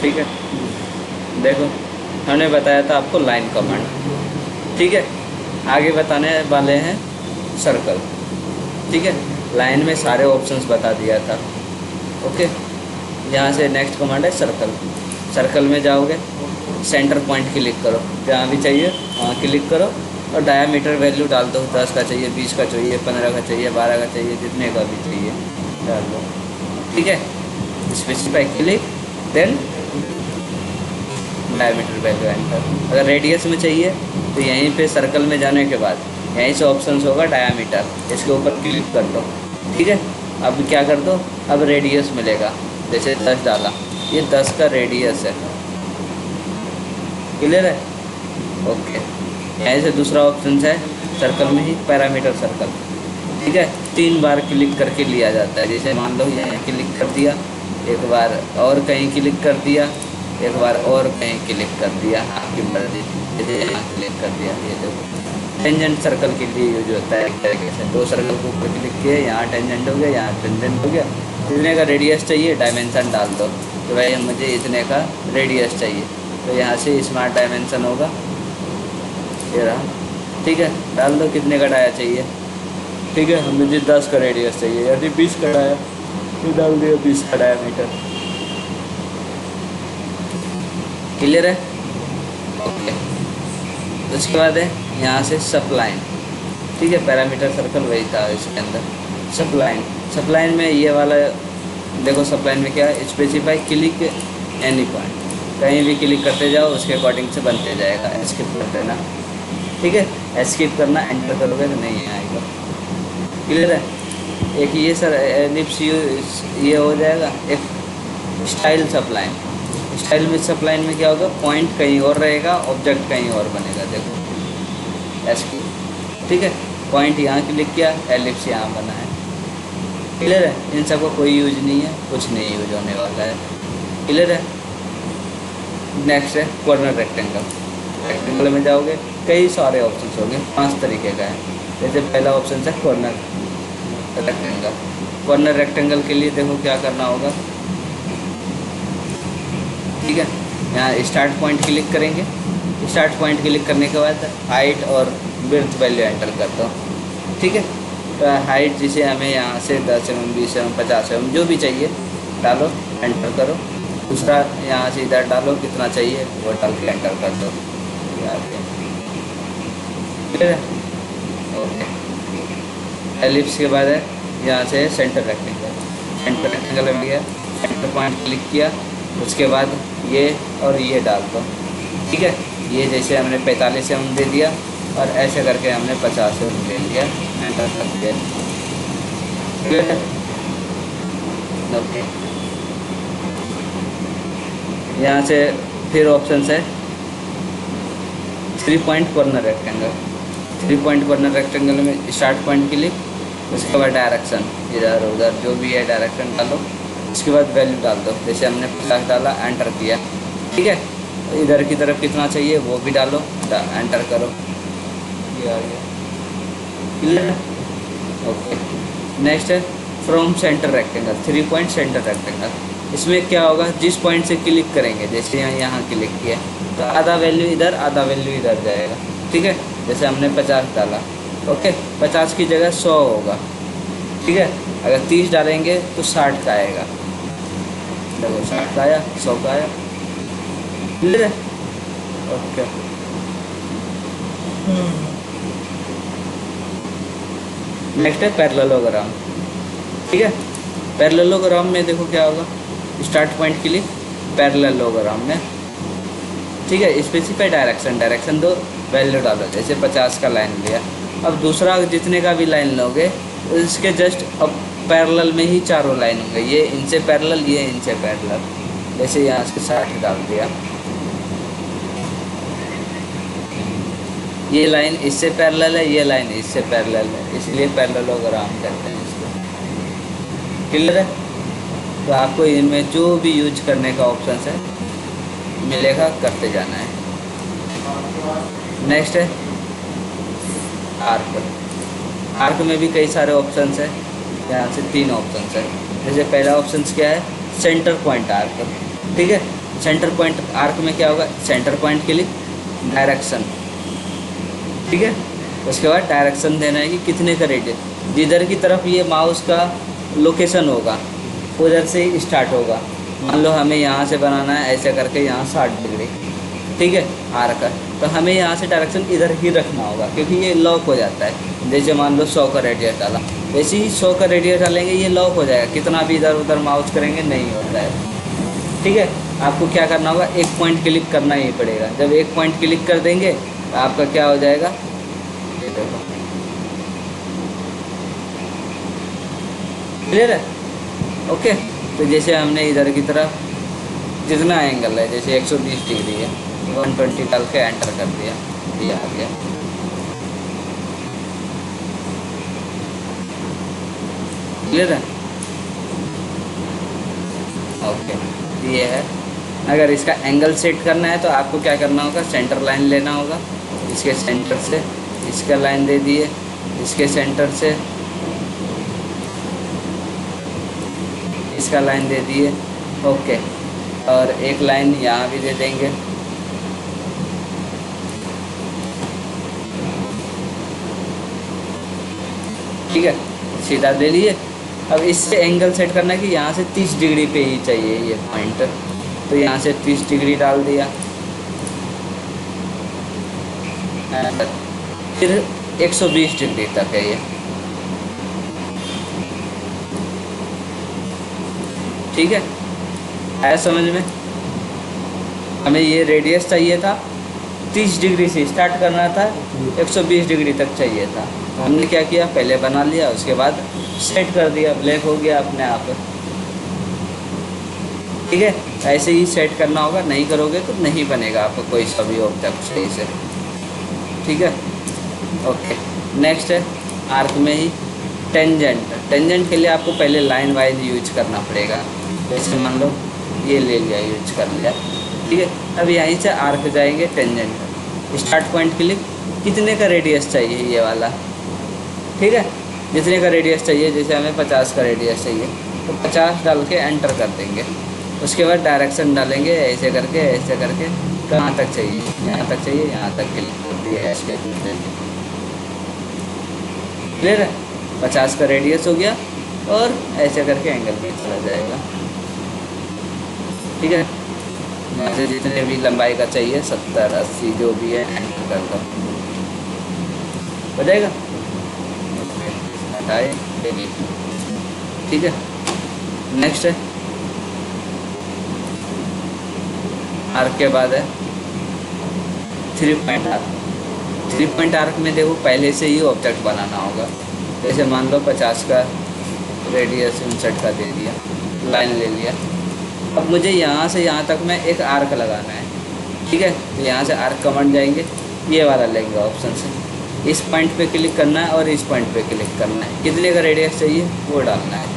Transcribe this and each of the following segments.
ठीक है, देखो हमने बताया था आपको लाइन कमांड। ठीक है, आगे बताने वाले हैं सर्कल। ठीक है, लाइन में सारे ऑप्शंस बता दिया था। ओके, यहाँ से नेक्स्ट कमांड है सर्कल। सर्कल में जाओगे, सेंटर पॉइंट क्लिक करो, जहाँ भी चाहिए वहाँ क्लिक करो और डायामीटर वैल्यू डाल दो। 10 का चाहिए, 20 का चाहिए, 15 का चाहिए, 12 का चाहिए, जितने का भी चाहिए डाल दो। ठीक है, specify click, then diameter value enter. अगर रेडियस में चाहिए तो यहीं पे सर्कल में जाने के बाद यहीं से ऑप्शन होगा डायमीटर, इसके ऊपर क्लिक कर दो। ठीक है, अब क्या कर दो, अब रेडियस मिलेगा। जैसे 10 डाला, ये 10 का रेडियस है। क्लियर है? ओके, यहीं से दूसरा ऑप्शन है सर्कल में ही पैरामीटर सर्कल। ठीक है, 3 बार क्लिक करके लिया जाता है। जैसे मान लो यहाँ क्लिक कर दिया, एक बार और कहीं क्लिक कर दिया, एक बार और कहीं क्लिक कर दिया, आपकी मर्जी। जैसे यहाँ क्लिक कर दिया, ये देखो टेंजेंट सर्कल के लिए यूज होता है एक तरीके से। 2 सर्कल को ऊपर क्लिक किए, यहाँ टेंजेंट हो गया, यहाँ टेंजेंट हो गया। इतने का रेडियस चाहिए, डायमेंशन डाल दो तो भाई मुझे इतने का रेडियस चाहिए, तो यहाँ से स्मार्ट डायमेंशन होगा, ये रहा। ठीक है, डाल दो कितने का डाया चाहिए। ठीक है, मुझे 10 का रेडियस चाहिए, यदि 20 का डाया तो डाल दिया 20 का डायमीटर। क्लियर है? ओके, उसके बाद है यहाँ से सप्लाइन। ठीक है, पैरामीटर सर्कल वही था इसके अंदर। सप्लाइन, सप्लाइन में ये वाला देखो, सप्लाइन में क्या है, स्पेसिफाई क्लिक एनी पॉइंट, कहीं भी क्लिक करते जाओ उसके अकॉर्डिंग से बनते जाएगा। एस्केप कर देना। ठीक है, एस्केप करना, एंटर करोगे तो नहीं आएगा। क्लियर है? एक ये सर एलिप्स ये हो जाएगा। एक स्टाइल सप्लाइन, स्टाइल में सप्लाइन में क्या होगा, पॉइंट कहीं और रहेगा, ऑब्जेक्ट कहीं और बनेगा। देखो एस्केप। ठीक है, पॉइंट यहाँ क्लिक किया, एलिप्स यहाँ बना है। क्लियर है? इन सब का कोई यूज नहीं है, कुछ नहीं यूज होने वाला है। क्लियर है? नेक्स्ट है कॉर्नर रेक्टेंगल। रेक्टेंगल में जाओगे, कई सारे ऑप्शन होंगे, 5 तरीके का है। जैसे पहला ऑप्शन है कॉर्नर रेक्टेंगल। कॉर्नर रेक्टेंगल के लिए देखो क्या करना होगा। ठीक है, यहाँ स्टार्ट पॉइंट क्लिक करेंगे। स्टार्ट पॉइंट क्लिक करने के बाद हाइट और विड्थ वैल्यू एंटर कर दो। ठीक है, तो हाइट जिसे हमें यहाँ से 10 mm, 20 mm, 50 mm जो भी चाहिए डालो, एंटर करो। दूसरा यहाँ से इधर डालो, कितना चाहिए वो डाल के एंटर कर दो। ठीक है, ओके। एलिप्स के बाद है यहाँ से सेंटर रेक्टेंगल। सेंटर रेक्टेंगल में गया, सेंटर पॉइंट क्लिक किया, उसके बाद ये और ये डाल दो। ठीक है, ये जैसे हमने 45 mm दे दिया और ऐसे करके हमने 50 mm ले लिया, एंटर कर दिया। ठीक है, ओके। यहाँ से फिर ऑप्शन है 3 point corner rectangle. 3 point corner rectangle में स्टार्ट पॉइंट क्लिक, उसके बाद डायरेक्शन, इधर उधर जो भी है डायरेक्शन डालो, उसके बाद वैल्यू डाल दो। जैसे हमने 50 डाला, एंटर किया। ठीक है, इधर की तरफ कितना चाहिए वो भी डालो, एंटर करो, ये आ गया। क्लियर है? ओके। नेक्स्ट है from centre rectangle. 3 point centre rectangle. इसमें क्या होगा, जिस पॉइंट से क्लिक करेंगे, जैसे यहाँ क्लिक किया तो आधा वैल्यू इधर, आधा वैल्यू इधर जाएगा। ठीक है, जैसे हमने 50 डाला, ओके, 50 की जगह 100 होगा। ठीक है, अगर 30 डालेंगे तो 60 का आएगा। देखो 60 का आया, 100 का आया। क्लियर है? ओके। नेक्स्ट है पैरेललोग्राम। ठीक है, पैरेललोग्राम में देखो क्या होगा, स्टार्ट पॉइंट क्लिक, पैरेललोग्राम में। ठीक है, स्पेसिफाई डायरेक्शन, डायरेक्शन दो, वैल्यू डालो। जैसे 50 का लाइन लिया, अब दूसरा जितने का भी लाइन लोगे इसके जस्ट अब पैरेलल में ही चारों लाइन होंगे, ये इनसे पैरेलल, ये इनसे पैरेलल। जैसे यहाँ से 60 डाल दिया, ये लाइन इससे पैरेलल है, ये लाइन इससे पैरेलल है, इसलिए पैरेललोग्राम कहते हैं इसको। क्लियर है? तो आपको इनमें जो भी यूज करने का ऑप्शन है मिलेगा, करते जाना है। नेक्स्ट है आर्क। आर्क में भी कई सारे ऑप्शंस हैं, यहाँ से 3 ऑप्शंस हैं। जैसे पहला ऑप्शन क्या है, सेंटर पॉइंट आर्क। ठीक है, सेंटर पॉइंट आर्क में क्या होगा, सेंटर पॉइंट क्लिक, डायरेक्शन, ठीक है। उसके बाद डायरेक्शन देना है कि कितने का रेडियस, जिधर की तरफ ये माउस का लोकेशन होगा उधर से ही स्टार्ट होगा। मान लो हमें यहाँ से बनाना है ऐसे करके यहाँ 60 डिग्री, ठीक है, आर्क का, तो हमें यहाँ से डायरेक्शन इधर ही रखना होगा क्योंकि ये लॉक हो जाता है। जैसे मान लो 100 का रेडियस डाला, वैसे ही 100 का रेडियस डालेंगे ये लॉक हो जाएगा, कितना भी इधर उधर माउस करेंगे नहीं होता है, ठीक है। आपको क्या करना होगा, एक पॉइंट क्लिक करना ही पड़ेगा। जब एक पॉइंट क्लिक कर देंगे तो आपका क्या हो जाएगा, ये देखो, क्लियर है, ओके। तो जैसे हमने इधर की तरफ जितना एंगल है, जैसे 120 डिग्री है, 120 डाल के एंटर कर दिया, ये आ गया, क्लियर है, ओके। ये है, अगर इसका एंगल सेट करना है तो आपको क्या करना होगा, सेंटर लाइन लेना होगा, इसके सेंटर से इसका लाइन दे दिए, इसके सेंटर से इसका लाइन दे दिए, ओके। और एक लाइन यहाँ भी दे देंगे, ठीक है, सीधा दे लिए। अब इससे एंगल सेट करना है कि यहाँ से 30 डिग्री पे ही चाहिए ये पॉइंट, तो यहाँ से 30 डिग्री डाल दिया, फिर 120 डिग्री तक है ये, ठीक है, आया समझ में। हमें ये रेडियस चाहिए था 30 डिग्री से स्टार्ट करना था, 120 डिग्री तक चाहिए था। हमने क्या किया, पहले बना लिया, उसके बाद सेट कर दिया, ब्लैक हो गया अपने आप, ठीक है। ऐसे ही सेट करना होगा, नहीं करोगे तो नहीं बनेगा आपका कोई सा भी ऑब्जेक्ट सही से, ठीक है, ओके। नेक्स्ट है आर्क में ही टेंजेंट। टेंजेंट के लिए आपको पहले लाइन वाइज यूज करना पड़ेगा। जैसे मान लो ये ले लिया, यूज कर लिया, ठीक है। अब यहीं से आर्क जाएंगे टेंजेंट, स्टार्ट पॉइंट क्लिक, कितने का रेडियस चाहिए ये वाला, ठीक है, जितने का रेडियस चाहिए, जैसे हमें 50 का रेडियस चाहिए तो 50 डाल के एंटर कर देंगे। उसके बाद डायरेक्शन डालेंगे ऐसे करके कहाँ तक चाहिए, यहाँ तक चाहिए, यहाँ तक क्लिक कर दिए, ऐसे क्लियर है। 50 का रेडियस हो गया और ऐसे करके एंगल भी चला जाएगा, ठीक है। ऐसे जितने भी लंबाई का चाहिए 70 80 जो भी है एंटर कर दो, हो जाएगा, ठीक है। नेक्स्ट है आर्क के बाद है 3 पॉइंट आर्क। 3 पॉइंट आर्क में देखो पहले से ही ऑब्जेक्ट बनाना होगा। जैसे मान लो 50 का रेडियस 59 का दे दिया, लाइन ले लिया। अब मुझे यहाँ से यहाँ तक में एक आर्क लगाना है, ठीक है। तो यहाँ से आर्क कमांड जाएंगे, ये वाला लेंगे ऑप्शन से, इस पॉइंट पे क्लिक करना है और इस पॉइंट पे क्लिक करना है। कितने का रेडियस चाहिए वो डालना है,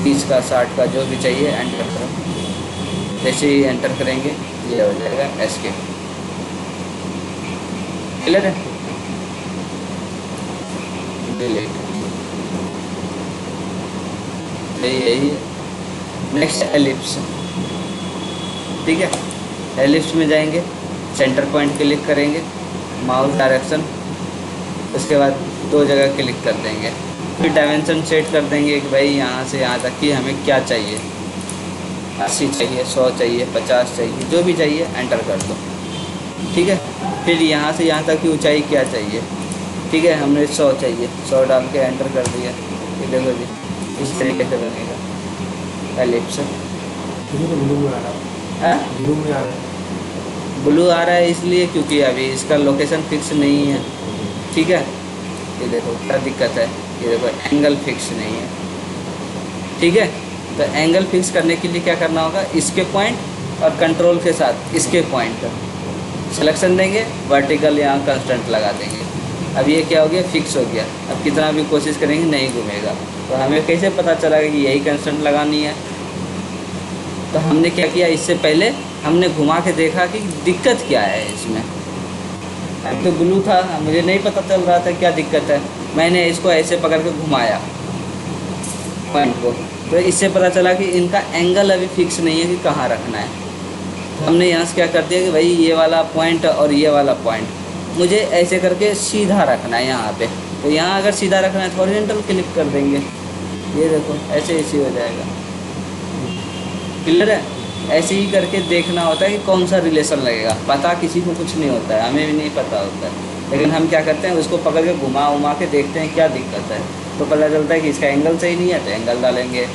30 का 60 का जो भी चाहिए एंटर करो। जैसे ही एंटर करेंगे ये हो जाएगा एस्केप, क्लियर है। यही है। नेक्स्ट एलिप्स, ठीक है। एलिप्स में जाएंगे, सेंटर पॉइंट क्लिक करेंगे, माउस डायरेक्शन, उसके बाद 2 जगह क्लिक कर देंगे, फिर डायमेंशन सेट कर देंगे कि भाई यहाँ से यहाँ तक कि हमें क्या चाहिए, 80 चाहिए, 100 चाहिए, 50 चाहिए, जो भी चाहिए एंटर कर दो, ठीक है। फिर यहाँ से यहाँ तक की ऊंचाई क्या चाहिए, ठीक है, हमने 100 चाहिए, 100 डाल के एंटर कर दिया। ये देखो जी इस तरीके से बनेगा एलिप्स। ब्लू आ रहा है इसलिए क्योंकि अभी इसका लोकेशन फिक्स नहीं है, ठीक है। ये देखो क्या दिक्कत है, ये देखो एंगल फिक्स नहीं है, ठीक है। तो एंगल फिक्स करने के लिए क्या करना होगा, इसके पॉइंट और कंट्रोल के साथ इसके पॉइंट सिलेक्शन देंगे, वर्टिकल यहाँ कंस्टेंट लगा देंगे। अब ये क्या हो गया, फिक्स हो गया। अब कितना भी कोशिश करेंगे नहीं घूमेगा। तो हमें कैसे पता चला कि यही कंस्टेंट लगानी है। तो हमने क्या किया, इससे पहले हमने घुमा के देखा कि दिक्कत क्या है इसमें। अब तो ब्लू था, मुझे नहीं पता चल रहा था क्या दिक्कत है। मैंने इसको ऐसे पकड़ के घुमाया पॉइंट को, तो इससे पता चला कि इनका एंगल अभी फिक्स नहीं है कि कहाँ रखना है। हमने यहाँ से क्या कर दिया कि भाई ये वाला पॉइंट और ये वाला पॉइंट मुझे ऐसे करके सीधा रखना है यहाँ पे। तो यहाँ अगर सीधा रखना है तो हॉरिजॉन्टल क्लिक कर देंगे, ये देखो ऐसे ऐसे हो जाएगा। क्लियर है? ऐसे ही करके देखना होता है कि कौन सा रिलेशन लगेगा। पता किसी को कुछ नहीं होता है, हमें भी नहीं पता होता है, लेकिन हम क्या करते हैं उसको पकड़ के घुमा उमा के देखते हैं क्या दिक्कत है। तो पता चलता है कि इसका एंगल सही नहीं है तो एंगल डालेंगे,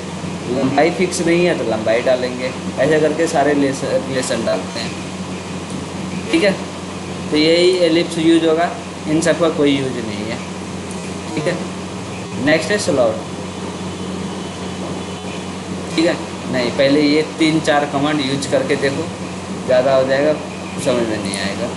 लंबाई फिक्स नहीं है तो लंबाई डालेंगे, ऐसे करके सारे रिलेशन डालते हैं। ठीक है, तो यही एलिप्स यूज होगा, इन सब का कोई यूज नहीं है। ठीक है, नेक्स्ट है स्लॉट। ठीक है, नहीं पहले ये 3-4 कमांड यूज करके देखो, ज़्यादा हो जाएगा समझ में नहीं आएगा।